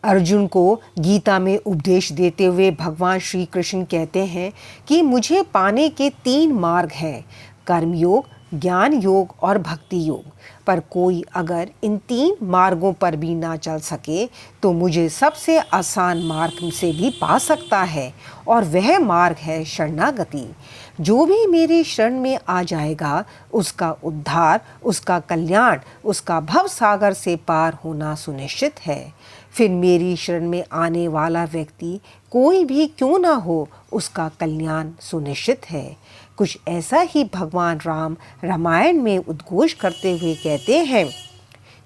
अर्जुन को गीता में उपदेश देते हुए भगवान श्री कृष्ण कहते हैं कि मुझे पाने के 3 मार्ग हैं, कर्मयोग, ज्ञान योग और भक्ति योग। पर कोई अगर इन 3 मार्गों पर भी ना चल सके तो मुझे सबसे आसान मार्ग से भी पा सकता है, और वह मार्ग है शरणागति। जो भी मेरी शरण में आ जाएगा उसका उद्धार, उसका कल्याण, उसका भव सागर से पार होना सुनिश्चित है। फिर मेरी शरण में आने वाला व्यक्ति कोई भी क्यों ना हो, उसका कल्याण सुनिश्चित है। कुछ ऐसा ही भगवान राम रामायण में उद्घोष करते हुए कहते हैं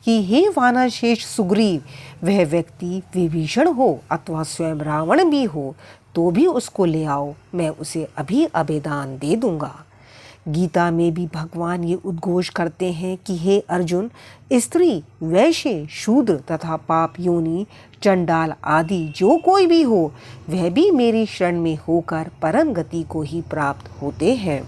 कि हे वानरश्रेष्ठ सुग्रीव, वह व्यक्ति विभीषण हो अथवा स्वयं रावण भी हो तो भी उसको ले आओ, मैं उसे अभी अभेदान दे दूंगा। गीता में भी भगवान ये उद्घोष करते हैं कि हे अर्जुन, स्त्री, वैश्य, शूद्र तथा पाप योनि, चंडाल आदि जो कोई भी हो, वह भी मेरी शरण में होकर परम गति को ही प्राप्त होते हैं।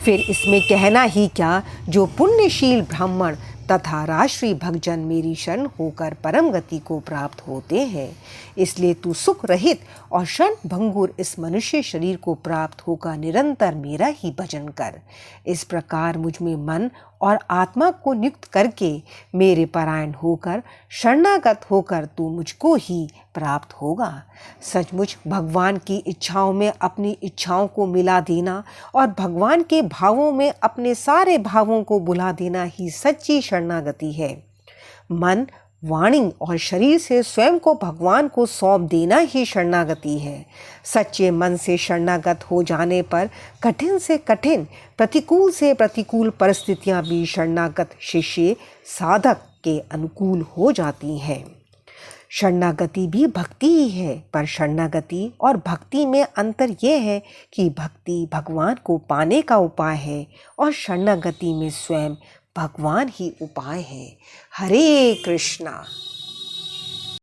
फिर इसमें कहना ही क्या, जो पुण्यशील ब्राह्मण तथा राष्ट्रीय भक्तजन मेरी शरण होकर परम गति को प्राप्त होते हैं। इसलिए तू सुख रहित और क्षण भंगुर इस मनुष्य शरीर को प्राप्त होकर निरंतर मेरा ही भजन कर। इस प्रकार मुझ में मन और आत्मा को नियुक्त करके मेरे परायण होकर शरणागत होकर तू मुझको ही प्राप्त होगा। सचमुच भगवान की इच्छाओं में अपनी इच्छाओं को मिला देना और भगवान के भावों में अपने सारे भावों को बुला देना ही सच्ची शरणागति है। मन, वाणी और शरीर से स्वयं को भगवान को सौंप देना ही शरणागति है। सच्चे मन से शरणागत हो जाने पर कठिन से कठिन, प्रतिकूल से प्रतिकूल परिस्थितियां भी शरणागत शिष्य साधक के अनुकूल हो जाती हैं। शरणागति भी भक्ति ही है, पर शरणागति और भक्ति में अंतर यह है कि भक्ति भगवान को पाने का उपाय है और शरणागति में स्वयं भगवान ही उपाय है। हरे कृष्णा।